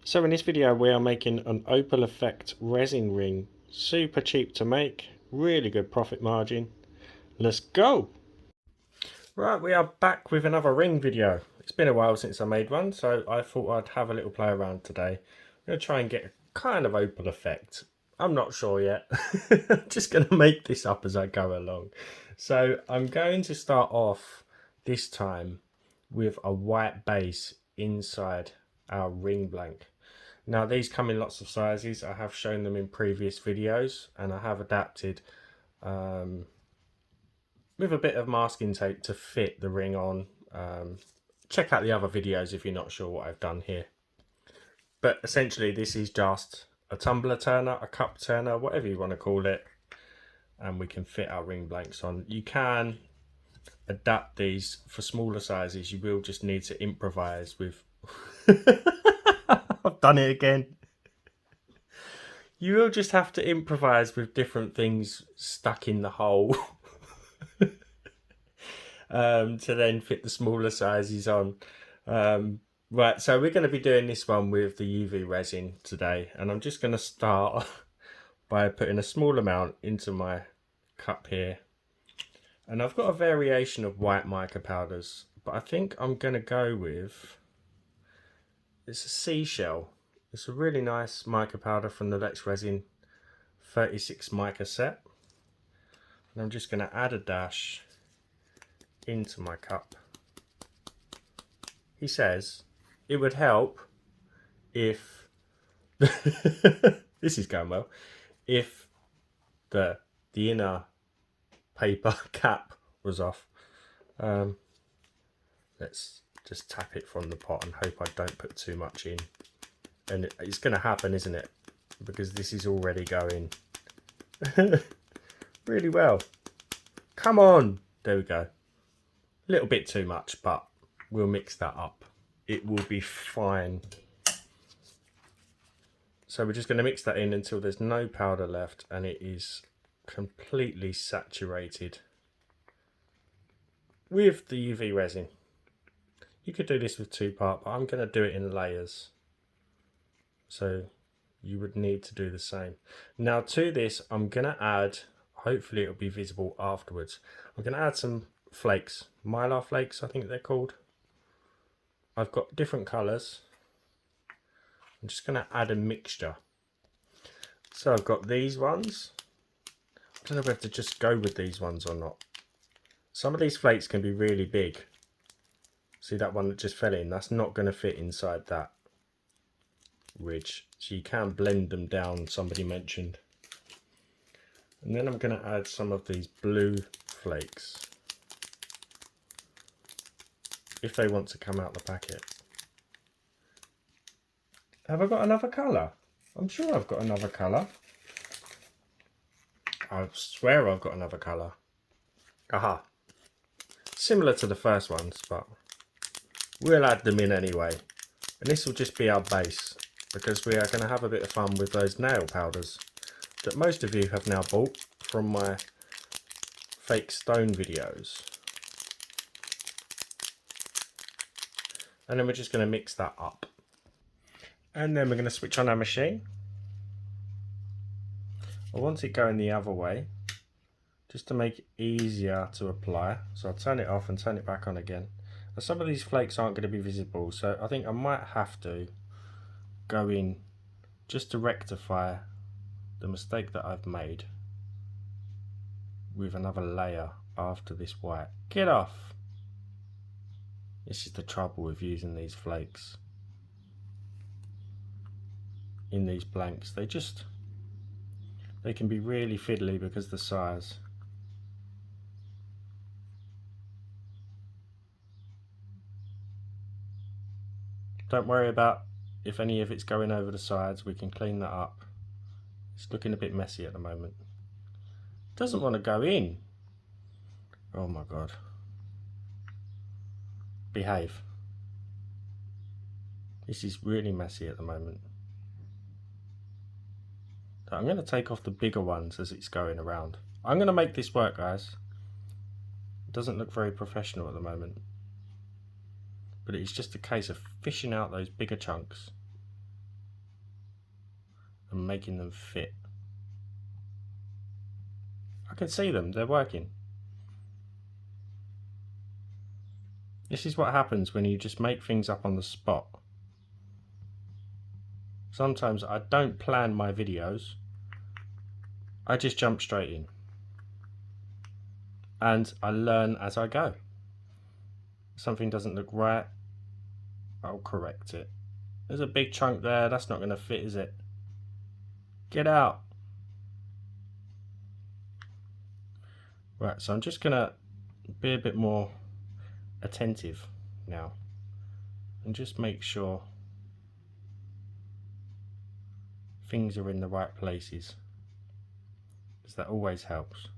So in this video we are making an Opal effect resin ring. Super cheap to make, really good profit margin. Let's go! Right, we are back with another ring video. It's been a while since I made one, so I thought I'd have a little play around today. I'm going to try and get a kind of Opal effect. I'm not sure yet. I'm just going to make this up as I go along. So I'm going to start off this time with a white base inside our ring blank. Now these come in lots of sizes. I have shown them in previous videos and I have adapted with a bit of masking tape to fit the ring on. Check out the other videos if you're not sure what I've done here. But essentially this is just a tumbler turner, a cup turner, whatever you want to call it. And we can fit our ring blanks on. You can adapt these for smaller sizes. You will just need to improvise with... I've done it again. You will just have to improvise with different things stuck in the hole to then fit the smaller sizes on. Right, so we're going to be doing this one with the UV resin today, and I'm just going to start by putting a small amount into my cup here. And I've got a variation of white mica powders, but I think I'm going to go with... It's a seashell. It's a really nice mica powder from the Lex Resin 36 mica set. And I'm just going to add a dash into my cup. He says it would help if this is going well, if the inner paper cap was off. Let's just tap it from the pot and hope I don't put too much in. And it's going to happen, isn't it? Because this is already going really well. Come on! There we go. A little bit too much, but we'll mix that up. It will be fine. So we're just going to mix that in until there's no powder left and it is completely saturated with the UV resin. You could do this with 2-part, but I'm going to do it in layers. So you would need to do the same. Now to this, I'm going to add, hopefully it'll be visible afterwards, I'm going to add some flakes, mylar flakes I think they're called. I've got different colours. I'm just going to add a mixture. So I've got these ones. I don't know whether to just go with these ones or not. Some of these flakes can be really big. See that one that just fell in? That's not going to fit inside that ridge. So you can blend them down, somebody mentioned. And then I'm going to add some of these blue flakes, if they want to come out the packet. Have I got another colour? I'm sure I've got another colour. I swear I've got another colour. Aha. Similar to the first ones, but we'll add them in anyway. And this will just be our base, because we are going to have a bit of fun with those nail powders that most of you have now bought from my fake stone videos. And then we're just going to mix that up. And then we're going to switch on our machine. I want it going the other way, just to make it easier to apply. So I'll turn it off and turn it back on again. Now some of these flakes aren't going to be visible, so I think I might have to go in just to rectify the mistake that I've made with another layer after this white. Get off! This is the trouble with using these flakes in these blanks. They can be really fiddly because of the size. Don't worry about if any of it's going over the sides, we can clean that up. It's looking a bit messy at the moment. It doesn't want to go in. Oh my god. Behave. This is really messy at the moment. I'm going to take off the bigger ones as it's going around. I'm going to make this work, guys. It doesn't look very professional at the moment. but it's just a case of fishing out those bigger chunks. and making them fit. I can see them, they're working. This is what happens when you just make things up on the spot. Sometimes I don't plan my videos, I just jump straight in. And I learn as I go. If something doesn't look right, I'll correct it. There's a big chunk there, that's not going to fit, is it? Get out! Right, so I'm just going to be a bit more attentive now and just make sure things are in the right places, because that always helps.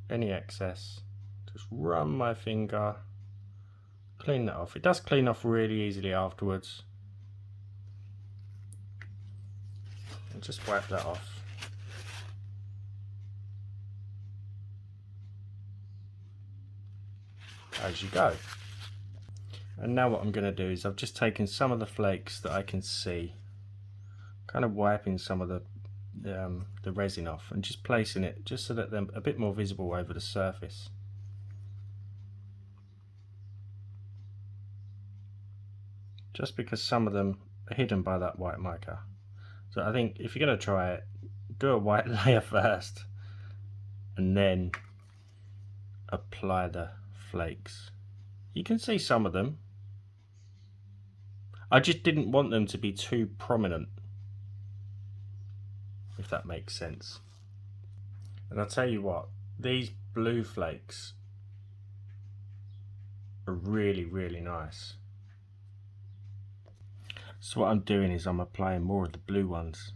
Any excess, just run my finger, clean that off. It does clean off really easily afterwards. And just wipe that off. As you go. And now what I'm going to do is I've just taken some of the flakes that I can see, kind of wiping some of the resin off and just placing it just so that they're a bit more visible over the surface. Just because some of them are hidden by that white mica. So I think if you're going to try it, do a white layer first and then apply the flakes. You can see some of them. I just didn't want them to be too prominent, if that makes sense. And I'll tell you what, these blue flakes are really, really nice. So what I'm doing is I'm applying more of the blue ones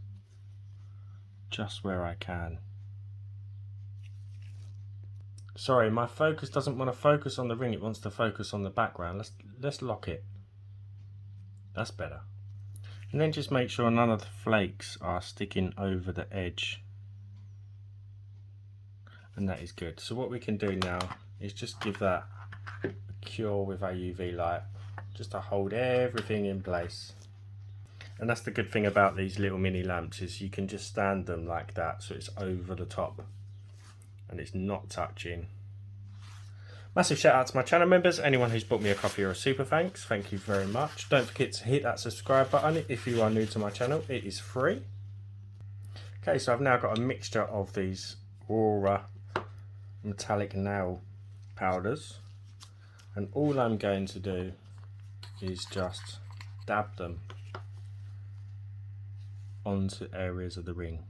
just where I can. Sorry, my focus doesn't want to focus on the ring, it wants to focus on the background. Let's lock it. That's better. And then just make sure none of the flakes are sticking over the edge. And that is good. So what we can do now is just give that a cure with our UV light, just to hold everything in place. And that's the good thing about these little mini lamps, is you can just stand them like that so it's over the top and it's not touching. Massive shout out to my channel members, anyone who's bought me a coffee or a super thanks, thank you very much. Don't forget to hit that subscribe button if you are new to my channel, it is free. Okay, so I've now got a mixture of these Aura metallic nail powders, and all I'm going to do is just dab them onto areas of the ring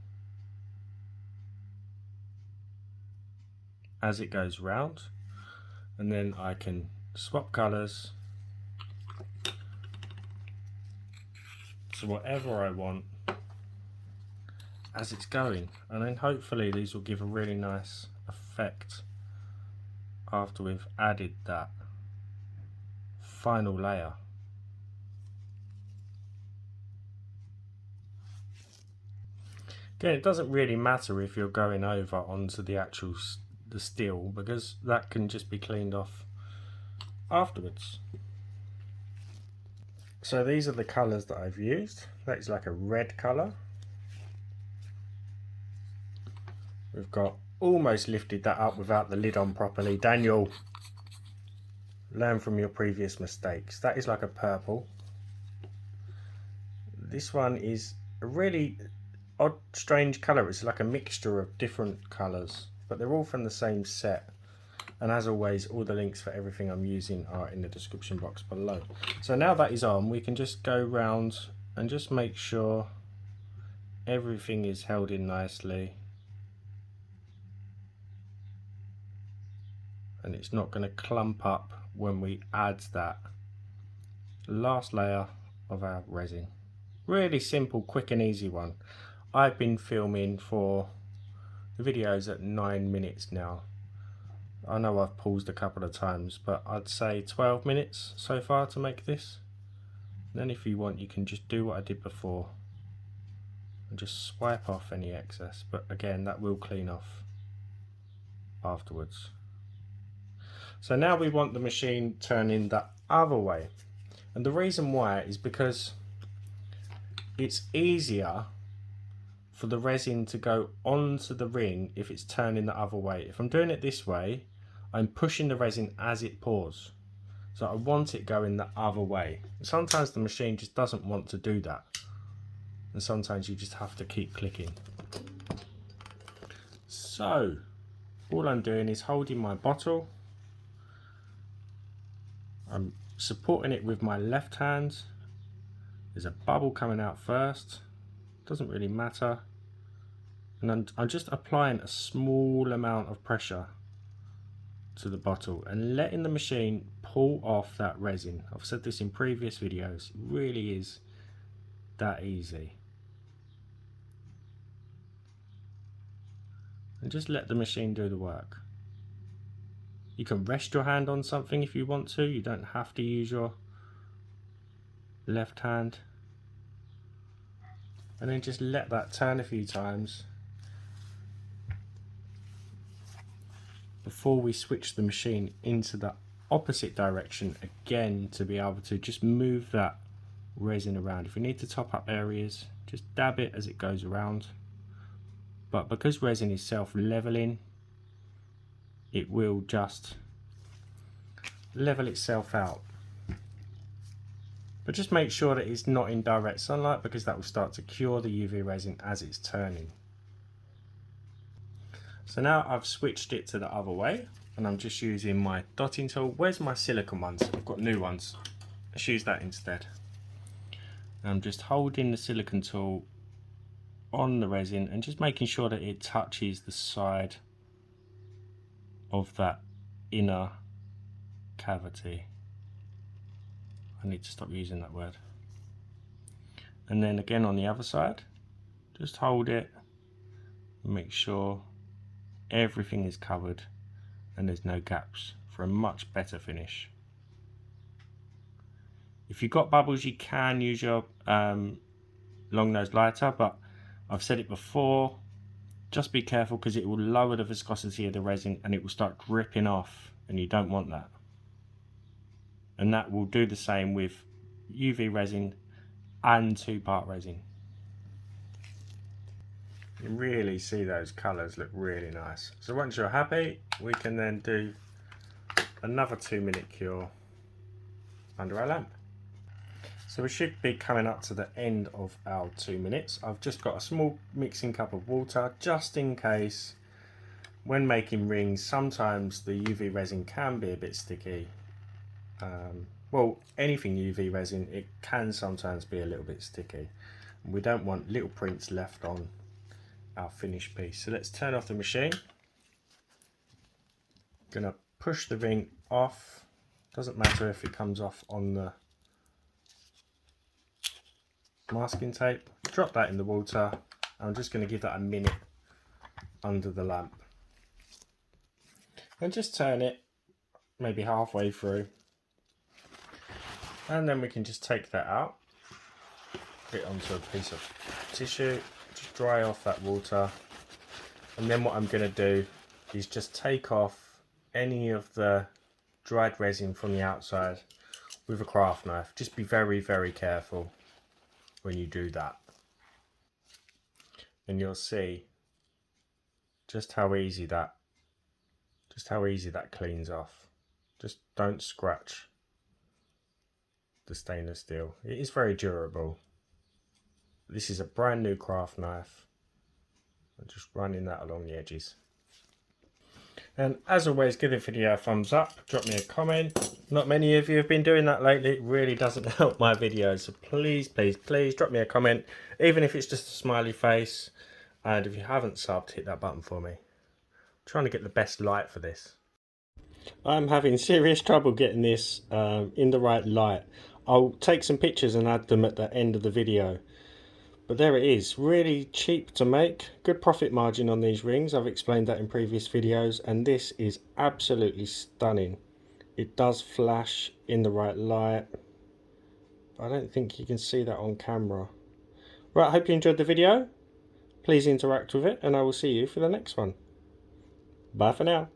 as it goes round, and then I can swap colours to whatever I want as it's going, and then hopefully these will give a really nice effect after we've added that final layer. Again, it doesn't really matter if you're going over onto the actual the steel, because that can just be cleaned off afterwards. So these are the colours that I've used. That is like a red colour. We've got almost lifted that up without the lid on properly. Daniel, learn from your previous mistakes. That is like a purple. This one is a really odd, strange colour. It's like a mixture of different colours, but they're all from the same set. And as always, all the links for everything I'm using are in the description box below. So now that is on, we can just go round and just make sure everything is held in nicely. And it's not going to clump up when we add that last layer of our resin. Really simple, quick and easy one. I've been filming for the videos at 9 minutes now. I know I've paused a couple of times, but I'd say 12 minutes so far to make this. And then if you want, you can just do what I did before and just swipe off any excess, but again, that will clean off afterwards. So now we want the machine turning the other way, and the reason why is because it's easier for the resin to go onto the ring if it's turning the other way. If I'm doing it this way, I'm pushing the resin as it pours. So I want it going the other way. Sometimes the machine just doesn't want to do that. And sometimes you just have to keep clicking. So all I'm doing is holding my bottle. I'm supporting it with my left hand. There's a bubble coming out first. Doesn't really matter. And I'm just applying a small amount of pressure to the bottle and letting the machine pull off that resin. I've said this in previous videos. It really is that easy. And just let the machine do the work. You can rest your hand on something if you want to. You don't have to use your left hand. And then just let that turn a few times before we switch the machine into the opposite direction again, to be able to just move that resin around. If we need to top up areas, just dab it as it goes around. But because resin is self-leveling, it will just level itself out. But just make sure that it's not in direct sunlight, because that will start to cure the UV resin as it's turning. So now I've switched it to the other way and I'm just using my dotting tool. Where's my silicone ones? I've got new ones. Let's use that instead. I'm just holding the silicone tool on the resin and just making sure that it touches the side of that inner cavity. I need to stop using that word. And then again on the other side, just hold it and make sure everything is covered and there's no gaps for a much better finish. If you've got bubbles, you can use your long nose lighter, but I've said it before, just be careful because it will lower the viscosity of the resin and it will start dripping off, and you don't want that. And that will do the same with UV resin and 2-part resin. You really see those colours look really nice. So once you're happy, we can then do another 2-minute cure under our lamp. So we should be coming up to the end of our 2 minutes. I've just got a small mixing cup of water, just in case when making rings sometimes the UV resin can be a bit sticky. Well, anything UV resin, it can sometimes be a little bit sticky. We don't want little prints left on our finished piece. So let's turn off the machine. Gonna push the ring off. Doesn't matter if it comes off on the masking tape. Drop that in the water. I'm just going to give that a minute under the lamp and just turn it maybe halfway through, and then we can just take that out, put it onto a piece of tissue, just dry off that water, and then what I'm going to do is just take off any of the dried resin from the outside with a craft knife. Just be very, very careful when you do that, and you'll see just how easy that cleans off. Just don't scratch the stainless steel. It is very durable. This is a brand new craft knife. I'm just running that along the edges. And as always, give the video a thumbs up, drop me a comment. Not many of you have been doing that lately. It really doesn't help my videos. So please, please, please drop me a comment, even if it's just a smiley face. And if you haven't subbed, hit that button for me. I'm trying to get the best light for this. I'm having serious trouble getting this in the right light. I'll take some pictures and add them at the end of the video. But there it is, really cheap to make, good profit margin on these rings. I've explained that in previous videos, and this is absolutely stunning. It does flash in the right light. I don't think you can see that on camera. Right, I hope you enjoyed the video. Please interact with it, and I will see you for the next one. Bye for now.